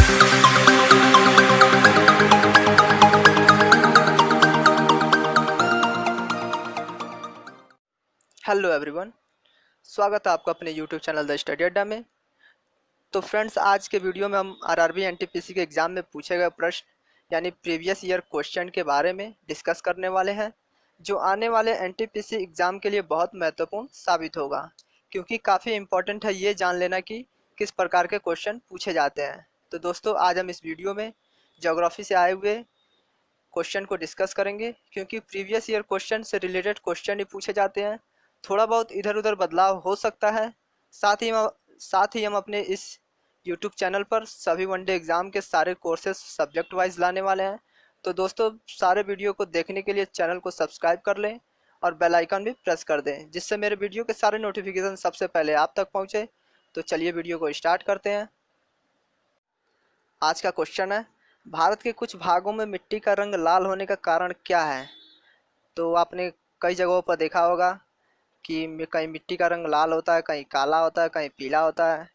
Hello everyone, स्वागत है आपका अपने यूट्यूब चैनल द स्टडी अड्डा में। तो फ्रेंड्स, आज के वीडियो में हम आरआरबी एनटीपीसी के एग्ज़ाम में पूछे गए प्रश्न यानी प्रीवियस ईयर क्वेश्चन के बारे में डिस्कस करने वाले हैं, जो आने वाले एनटीपीसी एग्ज़ाम के लिए बहुत महत्वपूर्ण साबित होगा, क्योंकि काफ़ी इम्पोर्टेंट है ये जान लेना कि किस प्रकार के क्वेश्चन पूछे जाते हैं। तो दोस्तों, आज हम इस वीडियो में ज्योग्राफी से आए हुए क्वेश्चन को डिस्कस करेंगे, क्योंकि प्रीवियस ईयर क्वेश्चन से रिलेटेड क्वेश्चन ही पूछे जाते हैं। थोड़ा बहुत इधर उधर बदलाव हो सकता है। साथ ही हम अपने इस यूट्यूब चैनल पर सभी वनडे एग्ज़ाम के सारे कोर्सेज सब्जेक्ट वाइज लाने वाले हैं। तो दोस्तों, सारे वीडियो को देखने के लिए चैनल को सब्सक्राइब कर लें और बेल आइकन भी प्रेस कर दें, जिससे मेरे वीडियो के सारे नोटिफिकेशन सबसे पहले आप तक पहुँचे। तो चलिए वीडियो को स्टार्ट करते हैं। आज का क्वेश्चन है, भारत के कुछ भागों में मिट्टी का रंग लाल होने का कारण क्या है। तो आपने कई जगहों पर देखा होगा कि कहीं मिट्टी का रंग लाल होता है, कहीं काला होता है, कहीं पीला होता है,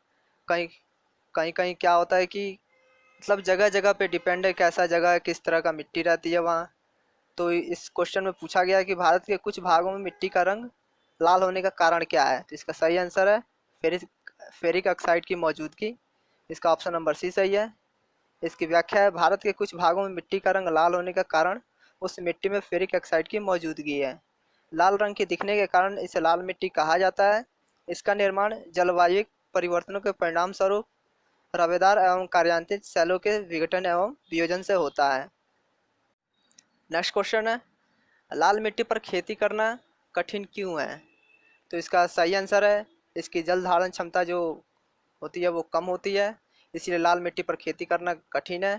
कहीं कहीं कहीं क्या होता है कि मतलब जगह जगह पे डिपेंड है कैसा जगह है, किस तरह का मिट्टी रहती है वहाँ। तो इस क्वेश्चन में पूछा गया है कि भारत के कुछ भागों में मिट्टी का रंग लाल होने का कारण क्या है। तो इसका सही आंसर है फेरिक फेरिक ऑक्साइड की मौजूदगी। इसका ऑप्शन नंबर सी सही है। इसकी व्याख्या है, भारत के कुछ भागों में मिट्टी का रंग लाल होने का कारण उस मिट्टी में फेरिक ऑक्साइड की मौजूदगी है। लाल रंग के दिखने के कारण इसे लाल मिट्टी कहा जाता है। इसका निर्माण जलवायु परिवर्तनों के परिणाम स्वरूप रवेदार एवं कार्यान्तित सेलों के विघटन एवं वियोजन से होता है। नेक्स्ट क्वेश्चन है, लाल मिट्टी पर खेती करना कठिन क्यों है। तो इसका सही आंसर है, इसकी जल धारण क्षमता जो होती है वो कम होती है, इसलिए लाल मिट्टी पर खेती करना कठिन है।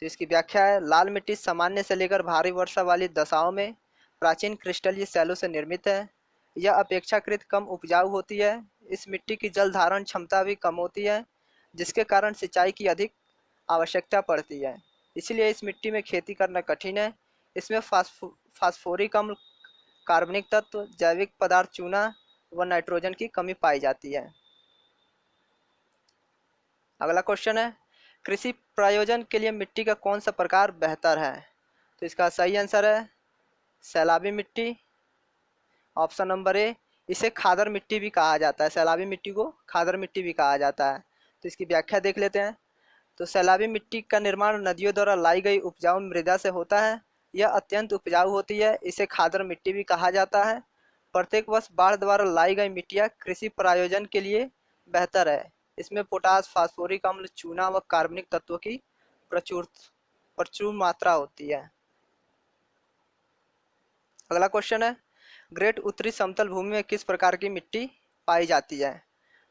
तो इसकी व्याख्या है, लाल मिट्टी सामान्य से लेकर भारी वर्षा वाली दशाओं में प्राचीन क्रिस्टलीय सेलों से निर्मित है। यह अपेक्षाकृत कम उपजाऊ होती है। इस मिट्टी की जल धारण क्षमता भी कम होती है, जिसके कारण सिंचाई की अधिक आवश्यकता पड़ती है। इसलिए इस मिट्टी में खेती करना कठिन है। इसमें फास्फोरिक अम्ल, कार्बनिक तत्व, जैविक पदार्थ चूना व नाइट्रोजन की कमी पाई जाती है। अगला क्वेश्चन है, कृषि प्रयोजन के लिए मिट्टी का कौन सा प्रकार बेहतर है। तो इसका सही आंसर है सैलाबी मिट्टी, ऑप्शन नंबर ए। इसे खादर मिट्टी भी कहा जाता है, सैलाबी मिट्टी को खादर मिट्टी भी कहा जाता है। तो इसकी व्याख्या देख लेते हैं। तो सैलाबी मिट्टी का निर्माण नदियों द्वारा लाई गई उपजाऊ मृदा से होता है। यह अत्यंत उपजाऊ होती है, इसे खादर मिट्टी भी कहा जाता है। प्रत्येक वर्ष बाढ़ द्वारा लाई गई मिट्टियाँ कृषि प्रयोजन के लिए बेहतर है। इसमें पोटास, फास्फोरिक अम्ल, चूना व कार्बनिक तत्वों की प्रचुर प्रचुर मात्रा होती है। अगला क्वेश्चन है, ग्रेट उत्तरी समतल भूमि में किस प्रकार की मिट्टी पाई जाती है।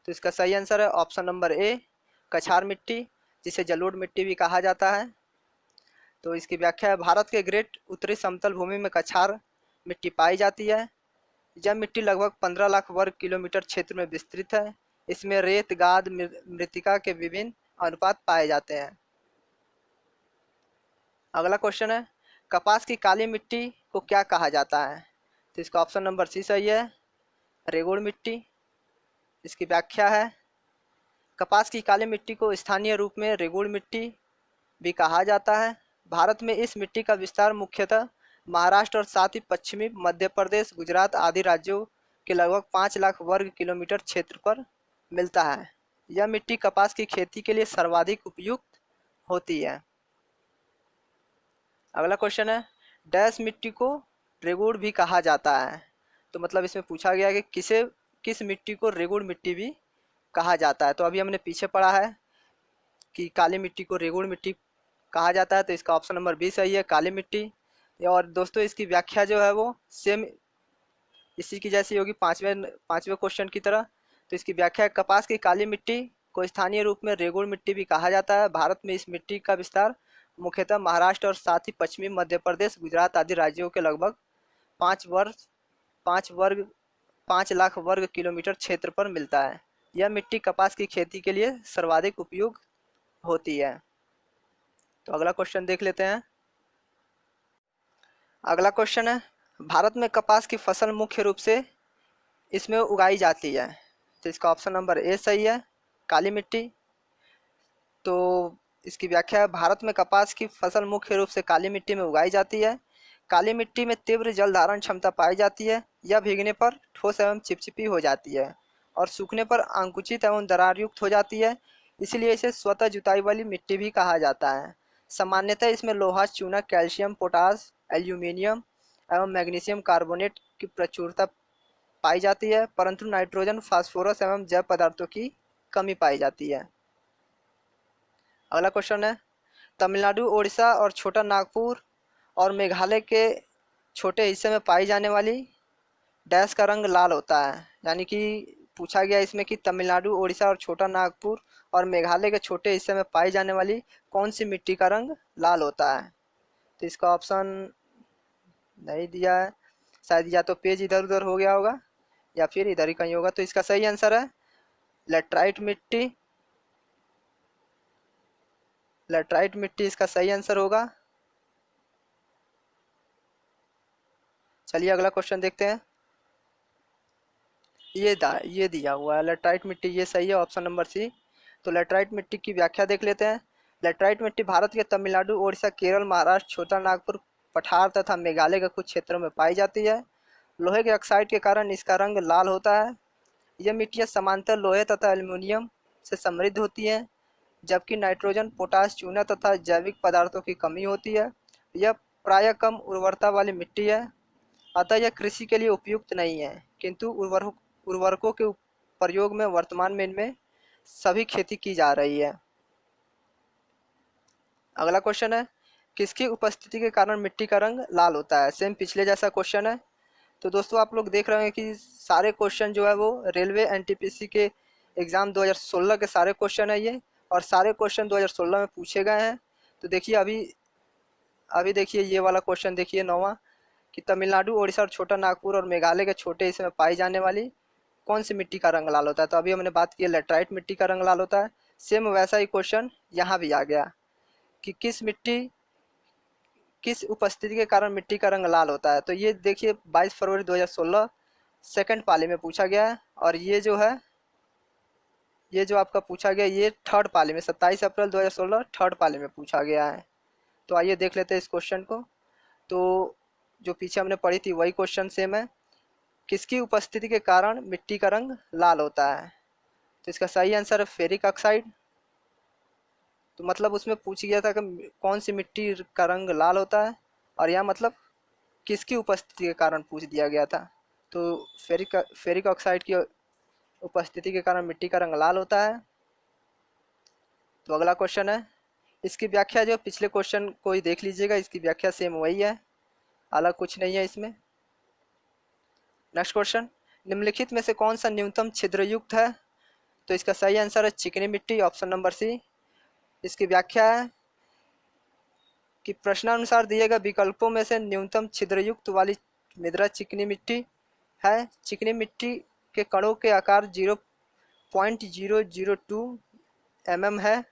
तो इसका सही आंसर है ऑप्शन नंबर ए, कछार मिट्टी, जिसे जलोढ़ मिट्टी भी कहा जाता है। तो इसकी व्याख्या है, भारत के ग्रेट उत्तरी समतल भूमि में कछार मिट्टी पाई जाती है। यह मिट्टी लगभग 15 लाख वर्ग किलोमीटर क्षेत्र में विस्तृत है। इसमें रेत, गाद, मृत्तिका के विभिन्न अनुपात पाए जाते हैं। अगला क्वेश्चन है, कपास की काली मिट्टी को क्या कहा जाता है। तो इसका ऑप्शन नंबर सी सही है, रेगुड़ मिट्टी। इसकी व्याख्या है, कपास की काली मिट्टी को स्थानीय रूप में रेगुड़ मिट्टी भी कहा जाता है। भारत में इस मिट्टी का विस्तार मुख्यतः महाराष्ट्र और साथ ही पश्चिमी मध्य प्रदेश, गुजरात आदि राज्यों के लगभग 5 लाख वर्ग किलोमीटर क्षेत्र पर मिलता है। यह मिट्टी कपास की खेती के लिए सर्वाधिक उपयुक्त होती है। अगला क्वेश्चन है, डैश मिट्टी को रेगुड़ भी कहा जाता है। तो मतलब इसमें पूछा गया है कि किस मिट्टी को रेगुड़ मिट्टी भी कहा जाता है। तो अभी हमने पीछे पढ़ा है कि काली मिट्टी को रेगुड़ मिट्टी कहा जाता है, तो इसका ऑप्शन नंबर बी सही है, काली मिट्टी। और दोस्तों, इसकी व्याख्या जो है वो सेम इसी की जैसी होगी पाँचवें क्वेश्चन की तरह। तो इसकी व्याख्या है, कपास की काली मिट्टी को स्थानीय रूप में रेगुड़ मिट्टी भी कहा जाता है। भारत में इस मिट्टी का विस्तार मुख्यतः महाराष्ट्र और साथ ही पश्चिमी मध्य प्रदेश, गुजरात आदि राज्यों के लगभग 5 वर्ग 5 वर्ग 5 लाख वर्ग किलोमीटर क्षेत्र पर मिलता है। यह मिट्टी कपास की खेती के लिए सर्वाधिक उपयुक्त होती है। तो अगला क्वेश्चन देख लेते हैं। अगला क्वेश्चन है, भारत में कपास की फसल मुख्य रूप से इसमें उगाई जाती है। तो इसका ऑप्शन नंबर ए सही है, काली मिट्टी। तो इसकी व्याख्या है, भारत में कपास की फसल मुख्य रूप से काली मिट्टी में उगाई जाती है। काली मिट्टी में तीव्र जल धारण क्षमता पाई जाती है। यह भीगने पर ठोस एवं चिपचिपी हो जाती है और सूखने पर अंकुचित एवं दरार युक्त हो जाती है। इसलिए इसे स्वतः जुताई वाली मिट्टी भी कहा जाता है। सामान्यतः इसमें लोहा, चूना, कैल्शियम, पोटास, एल्यूमीनियम एवं मैग्नीशियम कार्बोनेट की प्रचुरता पाई जाती है, परंतु नाइट्रोजन, फास्फोरस एवं जैव पदार्थों की कमी पाई जाती है। अगला क्वेश्चन है, तमिलनाडु, ओडिशा और छोटा नागपुर और मेघालय के छोटे हिस्से में पाई जाने वाली डैश का रंग लाल होता है। यानी कि पूछा गया इसमें कि तमिलनाडु, ओडिशा और छोटा नागपुर और मेघालय के छोटे हिस्से में पाई जाने वाली कौन सी मिट्टी का रंग लाल होता है। तो इसका ऑप्शन नहीं दिया है, शायद या तो पेज इधर उधर हो गया होगा या फिर इधर ही कहीं होगा। तो इसका सही आंसर है लेटराइट मिट्टी। लेटराइट मिट्टी इसका सही आंसर होगा। चलिए अगला क्वेश्चन देखते हैं। ये दिया हुआ है लेटराइट मिट्टी, ये सही है, ऑप्शन नंबर सी। तो लेटराइट मिट्टी की व्याख्या देख लेते हैं। लेटराइट मिट्टी भारत के तमिलनाडु, ओडिशा, केरल, महाराष्ट्र, छोटा नागपुर, पठार तथा मेघालय के कुछ क्षेत्रों में पाई जाती है। लोहे के ऑक्साइड के कारण इसका रंग लाल होता है। यह मिट्टियाँ समांतर लोहे तथा एल्यूमीनियम से समृद्ध होती हैं, जबकि नाइट्रोजन, पोटास, चूना तथा जैविक पदार्थों की कमी होती है। यह प्रायः कम उर्वरता वाली मिट्टी है, अतः यह कृषि के लिए उपयुक्त नहीं है, किंतु उर्वरकों के प्रयोग में वर्तमान में इनमें सभी खेती की जा रही है। अगला क्वेश्चन है, किसकी उपस्थिति के कारण मिट्टी का रंग लाल होता है। सेम पिछले जैसा क्वेश्चन है। तो दोस्तों आप लोग देख रहे हैं कि सारे क्वेश्चन जो है वो रेलवे एनटीपीसी के एग्ज़ाम 2016 के सारे क्वेश्चन है ये, और सारे क्वेश्चन 2016 में पूछे गए हैं। तो देखिए अभी देखिए ये वाला क्वेश्चन देखिए 9वां, कि तमिलनाडु, ओडिशा और छोटा नागपुर और मेघालय के छोटे हिस्से में पाई जाने वाली कौन सी मिट्टी का रंग लाल होता है। तो अभी हमने बात की लेटराइट मिट्टी का रंग लाल होता है। सेम वैसा ही क्वेश्चन यहाँ भी आ गया कि किस उपस्थिति के कारण मिट्टी का रंग लाल होता है। तो ये देखिए 22 फरवरी 2016 सेकंड पाली में पूछा गया है, और ये जो आपका पूछा गया ये थर्ड पाली में 27 अप्रैल 2016 थर्ड पाली में पूछा गया है। तो आइए देख लेते हैं इस क्वेश्चन को। तो जो पीछे हमने पढ़ी थी वही क्वेश्चन सेम है, किसकी उपस्थिति के कारण मिट्टी का रंग लाल होता है। तो इसका सही आंसर है फेरिक ऑक्साइड। तो मतलब उसमें पूछ गया था कि कौन सी मिट्टी का रंग लाल होता है, और यह मतलब किसकी उपस्थिति के कारण पूछ दिया गया था। तो फेरिक ऑक्साइड की उपस्थिति के कारण मिट्टी का रंग लाल होता है। तो अगला क्वेश्चन है, इसकी व्याख्या जो पिछले क्वेश्चन को ही देख लीजिएगा, इसकी व्याख्या सेम वही है, अलग कुछ नहीं है इसमें। नेक्स्ट क्वेश्चन, निम्नलिखित में से कौन सा न्यूनतम छिद्रयुक्त है। तो इसका सही आंसर है चिकनी मिट्टी, ऑप्शन नंबर सी। इसकी व्याख्या है कि प्रश्नानुसार दिए गए विकल्पों में से न्यूनतम छिद्रयुक्त वाली मृदा चिकनी मिट्टी है। चिकनी मिट्टी के कणों के आकार 0.002 mm है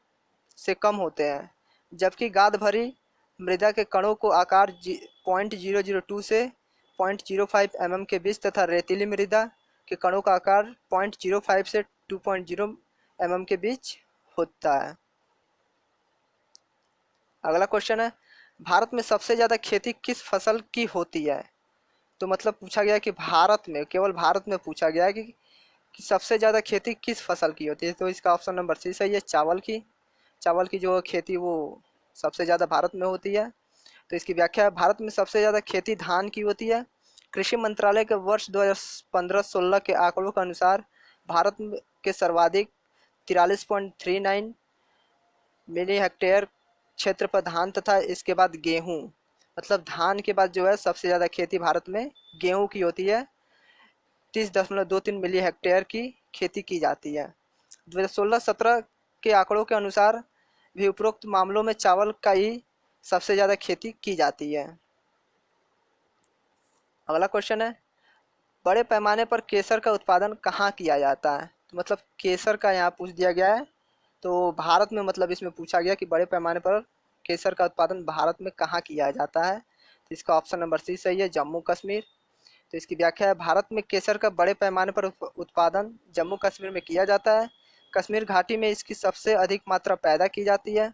से कम होते हैं, जबकि गाद भरी मृदा के कणों को आकार 0.002 से 0.05 mm के बीच तथा रेतीली मृदा के कणों का आकार 0.05 से 2.0 mm के बीच होता है। अगला क्वेश्चन है, भारत में सबसे ज़्यादा खेती किस फसल की होती है। तो मतलब पूछा गया कि भारत में, केवल भारत में पूछा गया है कि सबसे ज़्यादा खेती किस फसल की होती है। तो इसका ऑप्शन नंबर सी सही है, चावल की। चावल की जो खेती वो सबसे ज़्यादा भारत में होती है। तो इसकी व्याख्या है, भारत में सबसे ज़्यादा खेती धान की होती है। कृषि मंत्रालय के वर्ष 2015-16 के आंकड़ों के अनुसार भारत के सर्वाधिक 43.39 मिली हेक्टेयर क्षेत्र पर धान तथा इसके बाद गेहूँ, मतलब धान के बाद जो है सबसे ज़्यादा खेती भारत में गेहूँ की होती है। 30.23 मिली हेक्टेयर की खेती की जाती है। 2016-17 के आंकड़ों के अनुसार भी उपरोक्त मामलों में चावल का ही सबसे ज़्यादा खेती की जाती है। अगला क्वेश्चन है, बड़े पैमाने पर केसर का उत्पादन कहाँ किया जाता है। तो मतलब केसर का यहाँ पूछ दिया गया है। तो भारत में, मतलब इसमें पूछा गया कि बड़े पैमाने पर केसर का उत्पादन भारत में कहाँ किया जाता है। तो इसका ऑप्शन नंबर सी सही है, जम्मू कश्मीर। तो इसकी व्याख्या है, भारत में केसर का बड़े पैमाने पर उत्पादन जम्मू कश्मीर में किया जाता है। कश्मीर घाटी में इसकी सबसे अधिक मात्रा पैदा की जाती है।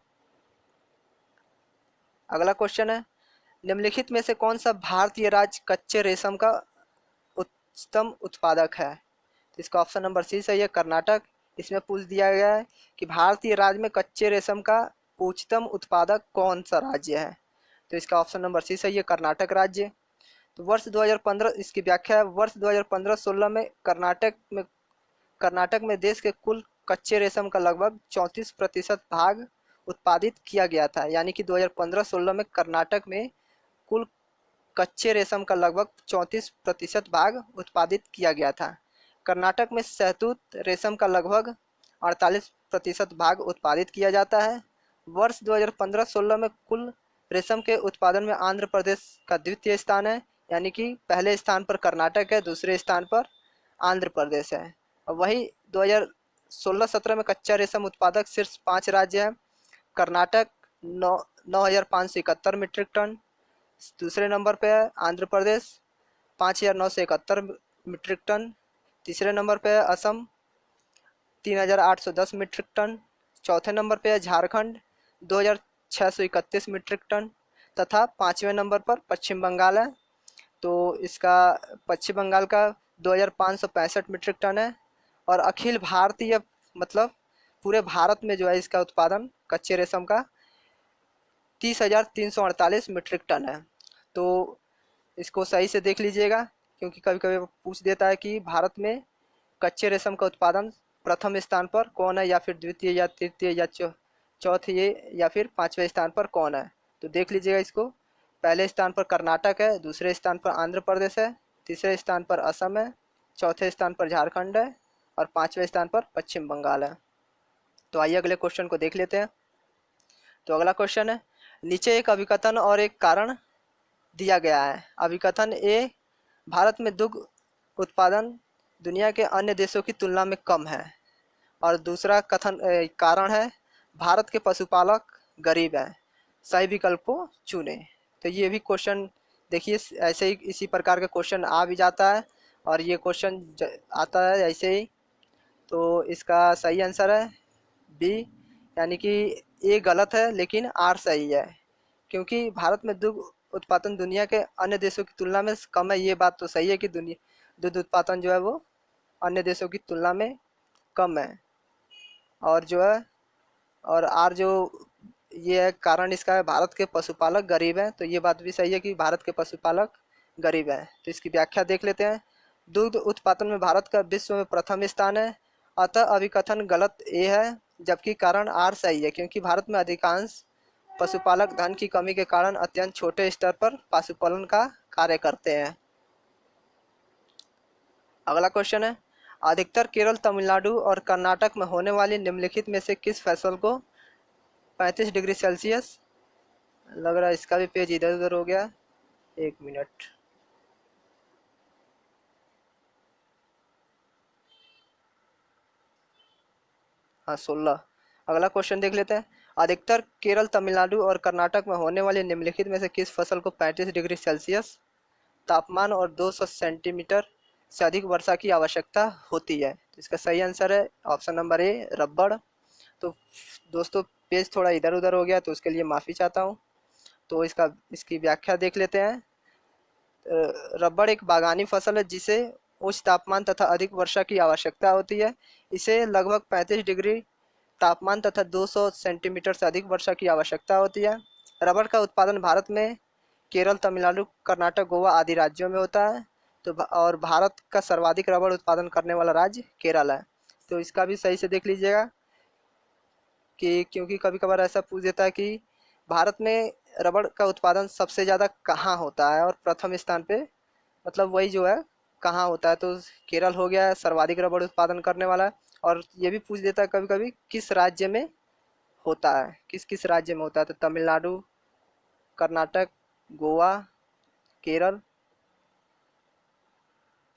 अगला क्वेश्चन है, निम्नलिखित में से कौन सा भारतीय राज्य कच्चे रेशम का उच्चतम उत्पादक है? तो इसका ऑप्शन नंबर सी सही है, कर्नाटक। इसमें पूछ दिया गया है कि भारतीय राज्य में कच्चे रेशम का उच्चतम उत्पादक कौन सा राज्य है? तो इसका ऑप्शन नंबर सी सही है, कर्नाटक राज्य। तो वर्ष 2015, इसकी व्याख्या है, वर्ष 2015-16 में कर्नाटक में देश के कुल कच्चे रेशम का लगभग 34% भाग उत्पादित किया गया था। यानी कि 2015-16 में कर्नाटक में कुल कच्चे रेशम का लगभग 34% भाग उत्पादित किया गया था। कर्नाटक में शहतूत रेशम का लगभग 48% भाग उत्पादित किया जाता है। वर्ष 2015-16 में कुल रेशम के उत्पादन में आंध्र प्रदेश का द्वितीय स्थान है। यानी कि पहले स्थान पर कर्नाटक है, दूसरे स्थान पर आंध्र प्रदेश है। और वही 2016-17 में कच्चा रेशम उत्पादक सिर्फ 5 राज्य हैं। कर्नाटक 9,571 मीट्रिक टन, दूसरे नंबर पे है आंध्र प्रदेश 5,971 मीट्रिक टन, तीसरे नंबर पे है असम 3,810 मीट्रिक टन, चौथे नंबर पे है झारखंड 2,631 मीट्रिक टन तथा पाँचवें नंबर पर पश्चिम बंगाल है। तो इसका पश्चिम बंगाल का 2,565 मीट्रिक टन है। और अखिल भारतीय मतलब पूरे भारत में जो है इसका उत्पादन कच्चे रेशम का 30,348 मीट्रिक टन है। तो इसको सही से देख लीजिएगा, क्योंकि कभी कभी पूछ देता है कि भारत में कच्चे रेशम का उत्पादन प्रथम स्थान पर कौन है, या फिर द्वितीय या तृतीय या चौथे या फिर पाँचवें स्थान पर कौन है। तो देख लीजिएगा इसको, पहले स्थान पर कर्नाटक है, दूसरे स्थान पर आंध्र प्रदेश है, तीसरे स्थान पर असम है, चौथे स्थान पर झारखंड है और पाँचवें स्थान पर पश्चिम बंगाल है। तो आइए अगले क्वेश्चन को देख लेते हैं। तो अगला क्वेश्चन है, नीचे एक अभिकथन और एक कारण दिया गया है। अभिकथन ए, भारत में दुग्ध उत्पादन दुनिया के अन्य देशों की तुलना में कम है। और दूसरा कथन कारण है, भारत के पशुपालक गरीब हैं। सही विकल्प को चुने। तो ये भी क्वेश्चन देखिए, ऐसे ही इसी प्रकार का क्वेश्चन आ भी जाता है और ये क्वेश्चन आता है ऐसे ही। तो इसका सही आंसर है बी, यानी कि ए गलत है लेकिन आर सही है। क्योंकि भारत में दुग्ध उत्पादन दुनिया के अन्य देशों की तुलना में कम है, ये बात तो सही है कि दुनिया दुग्ध उत्पादन जो है वो अन्य देशों की तुलना में कम है। और जो है और आर जो ये है कारण इसका है, भारत के पशुपालक गरीब हैं। तो ये बात भी सही है कि भारत के पशुपालक गरीब हैं। तो इसकी व्याख्या देख लेते हैं। दुग्ध उत्पादन में भारत का विश्व में प्रथम स्थान है, अतः अभिकथन गलत ए है, जबकि कारण आर सही है, क्योंकि भारत में अधिकांश पशुपालक धन की कमी के कारण अत्यंत छोटे स्तर पर पशुपालन का कार्य करते हैं। अगला क्वेश्चन है, अधिकतर केरल, तमिलनाडु और कर्नाटक में होने वाली निम्नलिखित में से किस फसल को 35 डिग्री सेल्सियस, लग रहा है इसका भी पेज इधर उधर हो गया, एक मिनट। हाँ 16। अगला क्वेश्चन देख लेते हैं, अधिकतर केरल, तमिलनाडु और कर्नाटक में होने वाली निम्नलिखित में से किस फसल को 35 डिग्री सेल्सियस तापमान और 200 सेंटीमीटर से अधिक वर्षा की आवश्यकता होती है? तो इसका सही आंसर है ऑप्शन नंबर ए, रबड़। तो दोस्तों पेज थोड़ा इधर उधर हो गया तो उसके लिए माफ़ी चाहता हूँ। तो इसकी व्याख्या देख लेते हैं। रबड़ एक बागानी फसल है जिसे उच्च तापमान तथा अधिक वर्षा की आवश्यकता होती है। इसे लगभग 35 डिग्री तापमान तथा 200 सेंटीमीटर से अधिक वर्षा की आवश्यकता होती है। रबड़ का उत्पादन भारत में केरल, तमिलनाडु, कर्नाटक, गोवा आदि राज्यों में होता है। तो और भारत का सर्वाधिक रबड़ उत्पादन करने वाला राज्य केरल है। तो इसका भी सही से देख लीजिएगा कि क्योंकि कभी कभार ऐसा पूछ देता है कि भारत में रबड़ का उत्पादन सबसे ज़्यादा कहाँ होता है, और प्रथम स्थान पे मतलब वही जो है कहाँ होता है। तो केरल हो गया है सर्वाधिक रबड़ उत्पादन करने वाला। और ये भी पूछ देता है कभी कभी किस राज्य में होता है, किस किस राज्य में होता है। तो तमिलनाडु, कर्नाटक, गोवा, केरल।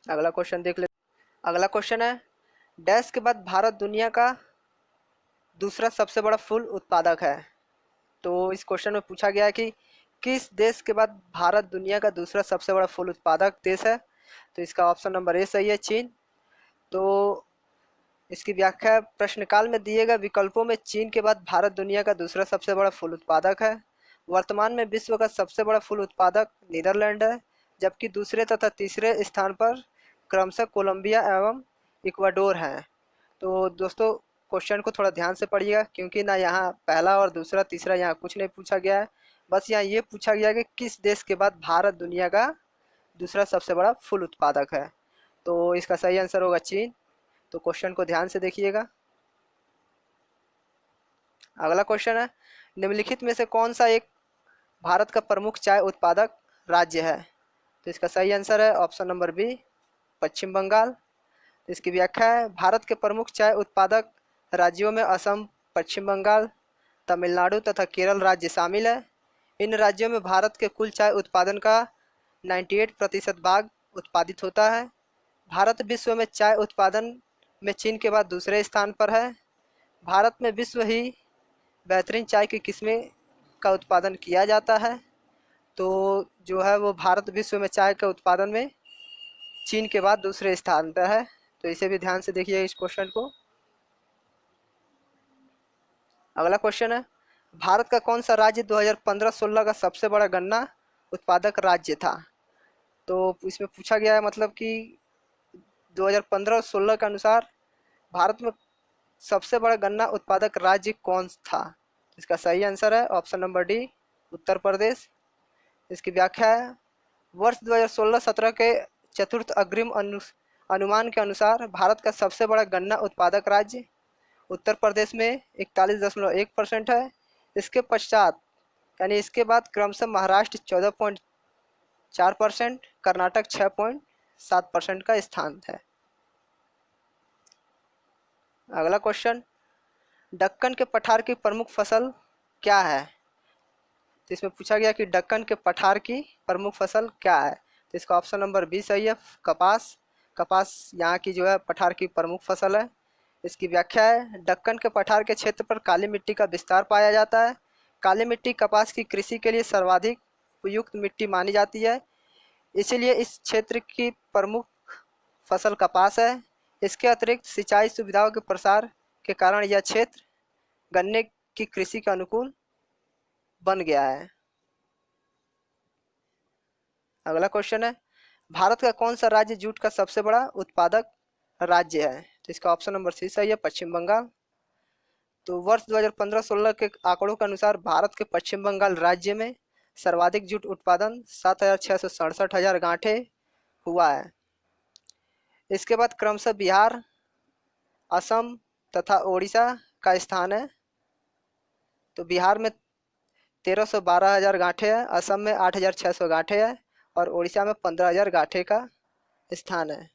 अगला क्वेश्चन देख ले। अगला क्वेश्चन है, डैश के बाद भारत दुनिया का दूसरा सबसे बड़ा फूल उत्पादक है। तो इस क्वेश्चन में पूछा गया है कि किस देश के बाद भारत दुनिया का दूसरा सबसे बड़ा फूल उत्पादक देश है? तो इसका ऑप्शन नंबर ए सही है, चीन। तो इसकी व्याख्या प्रश्नकाल में दिए गए विकल्पों में चीन के बाद भारत दुनिया का दूसरा सबसे बड़ा फूल उत्पादक है। वर्तमान में विश्व का सबसे बड़ा फूल उत्पादक नीदरलैंड है, जबकि दूसरे तथा तीसरे स्थान पर क्रमशः कोलंबिया एवं इक्वाडोर हैं। तो दोस्तों, क्वेश्चन को थोड़ा ध्यान से पढ़िएगा, क्योंकि ना यहाँ पहला और दूसरा तीसरा यहाँ कुछ नहीं पूछा गया है। बस यहाँ ये पूछा गया कि किस देश के बाद भारत दुनिया का दूसरा सबसे बड़ा फूल उत्पादक है। तो इसका सही आंसर होगा चीन। तो क्वेश्चन को ध्यान से देखिएगा। अगला क्वेश्चन है, निम्नलिखित में से कौन सा एक भारत का प्रमुख चाय उत्पादक राज्य है? तो इसका सही आंसर है ऑप्शन नंबर बी, पश्चिम बंगाल। इसकी व्याख्या है, भारत के प्रमुख चाय उत्पादक राज्यों में असम, पश्चिम बंगाल, तमिलनाडु तथा केरल राज्य शामिल है। इन राज्यों में भारत के कुल चाय उत्पादन का 98% भाग उत्पादित होता है। भारत विश्व में चाय उत्पादन में चीन के बाद दूसरे स्थान पर है। भारत में विश्व ही बेहतरीन चाय की किस्में का उत्पादन किया जाता है। तो जो है वो भारत विश्व में चाय के उत्पादन में चीन के बाद दूसरे स्थान पर है। तो इसे भी ध्यान से देखिए इस क्वेश्चन को। अगला क्वेश्चन है, भारत का कौन सा राज्य 2015-16 का सबसे बड़ा गन्ना उत्पादक राज्य था? तो इसमें पूछा गया है मतलब कि 2015 और 16 के अनुसार भारत में सबसे बड़ा गन्ना उत्पादक राज्य कौन था? इसका सही आंसर है option number D, Uttar Pradesh. इसकी व्याख्या है, वर्ष 2016-17 के चतुर्थ अग्रिम अनुमान के अनुसार भारत का सबसे बड़ा गन्ना उत्पादक राज्य उत्तर प्रदेश में 41.1% है। इसके पश्चात यानी इसके बाद क्रमशः महाराष्ट्र 14.4%, कर्नाटक 6.7% का स्थान है। अगला क्वेश्चन, दक्कन के पठार की प्रमुख फसल क्या है? तो इसमें पूछा गया कि दक्कन के पठार की प्रमुख फसल क्या है? तो इसका ऑप्शन नंबर बी सही है, कपास। कपास यहाँ की जो है पठार की प्रमुख फसल है। इसकी व्याख्या है, दक्कन के पठार के क्षेत्र पर काली मिट्टी का विस्तार पाया जाता है। काली मिट्टी कपास की कृषि के लिए सर्वाधिक उपयुक्त मिट्टी मानी जाती है, इसीलिए इस क्षेत्र की प्रमुख फसल कपास है। इसके अतिरिक्त सिंचाई सुविधाओं के प्रसार के कारण यह क्षेत्र गन्ने की कृषि के अनुकूल बन गया है। अगला क्वेश्चन है, भारत का कौन सा राज्य जूट का सबसे बड़ा उत्पादक राज्य है? तो इसका ऑप्शन नंबर सी सही है, पश्चिम बंगाल। तो वर्ष 2015-16 के आंकड़ों के अनुसार भारत के पश्चिम बंगाल राज्य में सर्वाधिक जूट उत्पादन 7,667 गांठे हुआ है। इसके बाद क्रमशः बिहार, असम तथा ओडिशा का स्थान है। तो बिहार में 1312,000 गांठे है, असम में 8,600 गांठे है और ओडिशा में 15,000 गांठे का स्थान है।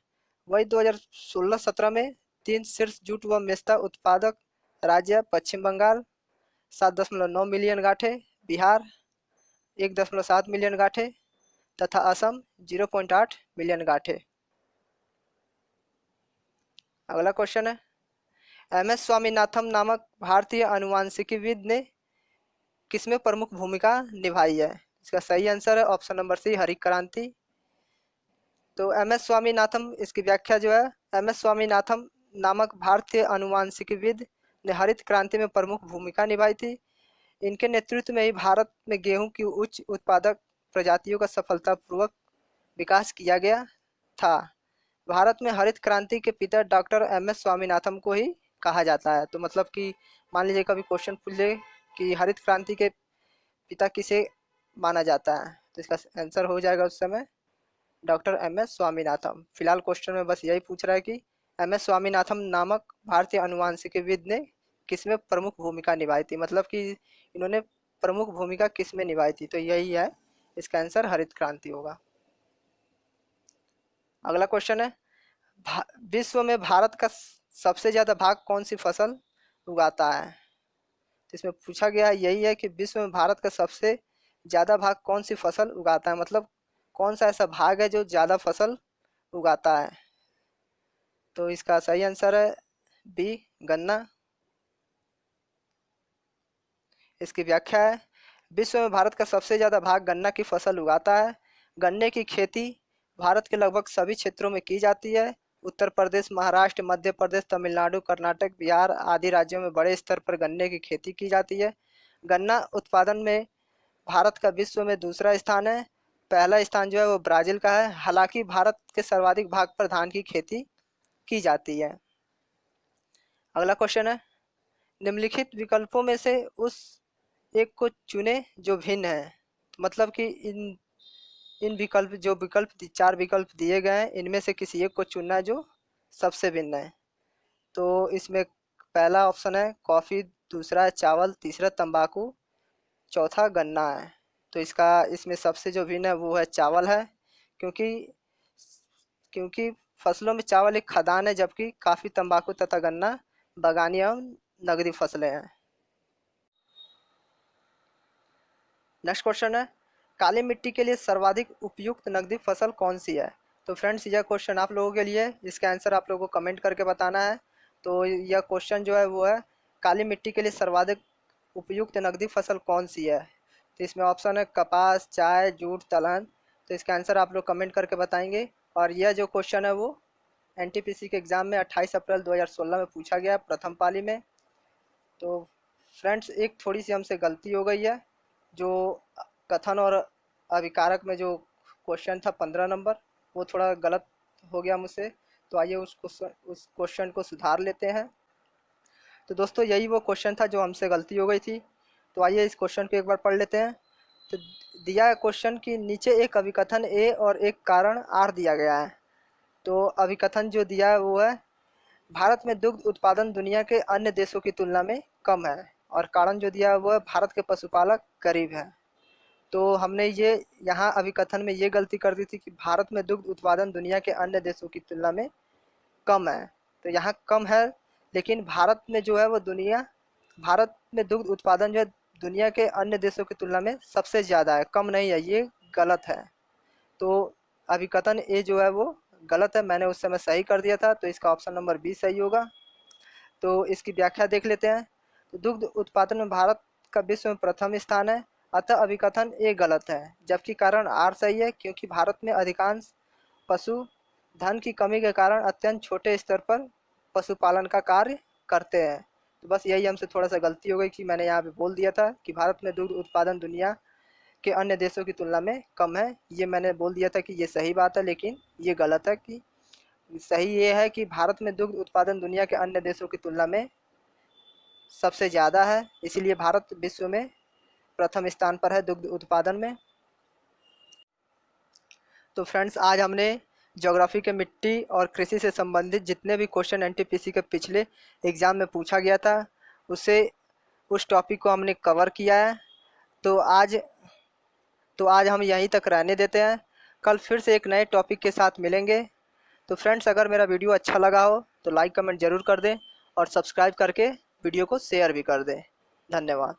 वही 2016-17 में 3 शीर्ष जूट व मेस्ता उत्पादक राज्य पश्चिम बंगाल 7.9 मिलियन गांठे, बिहार 1.7 मिलियन गांठे तथा असम 0.8 मिलियन गांठे। अगला क्वेश्चन है, एम.एस. स्वामीनाथन नामक भारतीय अनुवांशिकीविद ने किसमें प्रमुख भूमिका निभाई है? इसका सही आंसर है ऑप्शन नंबर सी, हरित क्रांति। तो एम.एस. स्वामीनाथन, इसकी व्याख्या जो है, एम.एस. स्वामीनाथन नामक भारतीय अनुवांशिकीविद ने हरित क्रांति में प्रमुख भूमिका निभाई थी। इनके नेतृत्व में ही भारत में गेहूं की उच्च उत्पादक प्रजातियों का सफलतापूर्वक विकास किया गया था। भारत में हरित क्रांति के पिता डॉक्टर एम.एस. स्वामीनाथन को ही कहा जाता है। तो मतलब कि मान लीजिए कभी क्वेश्चन पूछ ले कि हरित क्रांति के पिता किसे माना जाता है, तो इसका आंसर हो जाएगा उस समय डॉक्टर एम.एस. स्वामीनाथन। फिलहाल क्वेश्चन में बस यही पूछ रहा है कि एम.एस. स्वामीनाथन नामक भारतीय अनुवांशिकीविद ने किसमें प्रमुख भूमिका निभाई थी, मतलब कि इन्होंने प्रमुख भूमिका किसमें निभाई थी। तो यही है, इसका आंसर हरित क्रांति होगा। अगला क्वेश्चन है, विश्व में भारत का सबसे ज़्यादा भाग कौन सी फसल उगाता है? तो इसमें पूछा गया है यही है कि विश्व में भारत का सबसे ज़्यादा भाग कौन सी फसल उगाता है, मतलब कौन सा ऐसा भाग है जो ज़्यादा फसल उगाता है। तो इसका सही आंसर है बी, गन्ना। इसकी व्याख्या है, विश्व में भारत का सबसे ज़्यादा भाग गन्ना की फसल उगाता है। गन्ने की खेती भारत के लगभग सभी क्षेत्रों में की जाती है। उत्तर प्रदेश, महाराष्ट्र, मध्य प्रदेश, तमिलनाडु, कर्नाटक, बिहार आदि राज्यों में बड़े स्तर पर गन्ने की खेती की जाती है। गन्ना उत्पादन में भारत का विश्व में दूसरा स्थान है। पहला स्थान जो है वो ब्राज़ील का है। हालाँकि भारत के सर्वाधिक भाग पर धान की खेती की जाती है। अगला क्वेश्चन है, निम्नलिखित विकल्पों में से उस एक को चुनें जो भिन्न है। मतलब कि इन इन विकल्प जो विकल्प 4 विकल्प दिए गए हैं, इनमें से किसी एक को चुनना है जो सबसे भिन्न है। तो इसमें पहला ऑप्शन है कॉफ़ी, दूसरा है चावल, तीसरा तंबाकू, चौथा गन्ना है। तो इसमें सबसे जो भिन्न है वो है चावल है, क्योंकि क्योंकि फसलों में चावल एक खाद्यान्न है, जबकि काफ़ी, तंबाकू तथा गन्ना बागानी एवं नगदी फसलें हैं। नेक्स्ट क्वेश्चन है, काली मिट्टी के लिए सर्वाधिक उपयुक्त नगदी फसल कौन सी है। तो फ्रेंड्स यह क्वेश्चन आप लोगों के लिए, इसका आंसर आप लोगों को कमेंट करके बताना है। तो यह क्वेश्चन जो है वो है, काली मिट्टी के लिए सर्वाधिक उपयुक्त नगदी फसल कौन सी है। तो इसमें ऑप्शन है कपास, चाय, जूट, दलहन। तो इसका आंसर आप लोग कमेंट करके बताएंगे। और यह जो क्वेश्चन है वो एनटीपीसी के एग्ज़ाम में 28 अप्रैल 2016 में पूछा गया, प्रथम पाली में। तो फ्रेंड्स एक थोड़ी सी हमसे गलती हो गई है, जो कथन और अभिकारक में जो क्वेश्चन था 15 नंबर, वो थोड़ा गलत हो गया मुझसे। तो आइए उस क्वेश्चन को सुधार लेते हैं। तो दोस्तों यही वो क्वेश्चन था जो हमसे गलती हो गई थी। तो आइए इस क्वेश्चन को एक बार पढ़ लेते हैं। तो दिया है क्वेश्चन कि नीचे एक अभिकथन ए और एक कारण आर दिया गया है। तो अभिकथन जो दिया है वो है, भारत में दुग्ध उत्पादन दुनिया के अन्य देशों की तुलना में कम है। और कारण जो दिया है वो है, भारत के पशुपालक गरीब हैं। तो हमने ये यहाँ अभिकथन में ये गलती कर दी थी कि भारत में दुग्ध उत्पादन दुनिया के अन्य देशों की तुलना में कम है। तो यहाँ कम है, लेकिन भारत में जो है वो भारत में दुग्ध उत्पादन जो है दुनिया के अन्य देशों की तुलना में सबसे ज़्यादा है, कम नहीं है। ये गलत है। तो अभिकथन ए जो है वो गलत है, मैंने उस समय सही कर दिया था। तो इसका ऑप्शन नंबर बी सही होगा। तो इसकी व्याख्या देख लेते हैं। तो दुग्ध उत्पादन में भारत का विश्व में प्रथम स्थान है, अतः अभिकथन ए गलत है। जबकि कारण आर सही है, क्योंकि भारत में अधिकांश पशु धन की कमी के कारण अत्यंत छोटे स्तर पर पशुपालन का कार्य करते हैं। तो बस यही हमसे थोड़ा सा गलती हो गई कि मैंने यहाँ पे बोल दिया था कि भारत में दुग्ध उत्पादन दुनिया के अन्य देशों की तुलना में कम है। ये मैंने बोल दिया था कि ये सही बात है, लेकिन ये गलत है। कि सही ये है कि भारत में दुग्ध उत्पादन दुनिया के अन्य देशों की तुलना में सबसे ज़्यादा है, इसीलिए भारत विश्व में प्रथम स्थान पर है दुग्ध उत्पादन में। तो फ्रेंड्स आज हमने ज्योग्राफी के मिट्टी और कृषि से संबंधित जितने भी क्वेश्चन एनटीपीसी के पिछले एग्ज़ाम में पूछा गया था, उससे उस टॉपिक को हमने कवर किया है। तो आज हम यहीं तक रहने देते हैं। कल फिर से एक नए टॉपिक के साथ मिलेंगे। तो फ्रेंड्स अगर मेरा वीडियो अच्छा लगा हो तो लाइक कमेंट ज़रूर कर दें और सब्सक्राइब करके वीडियो को शेयर भी कर दें। धन्यवाद।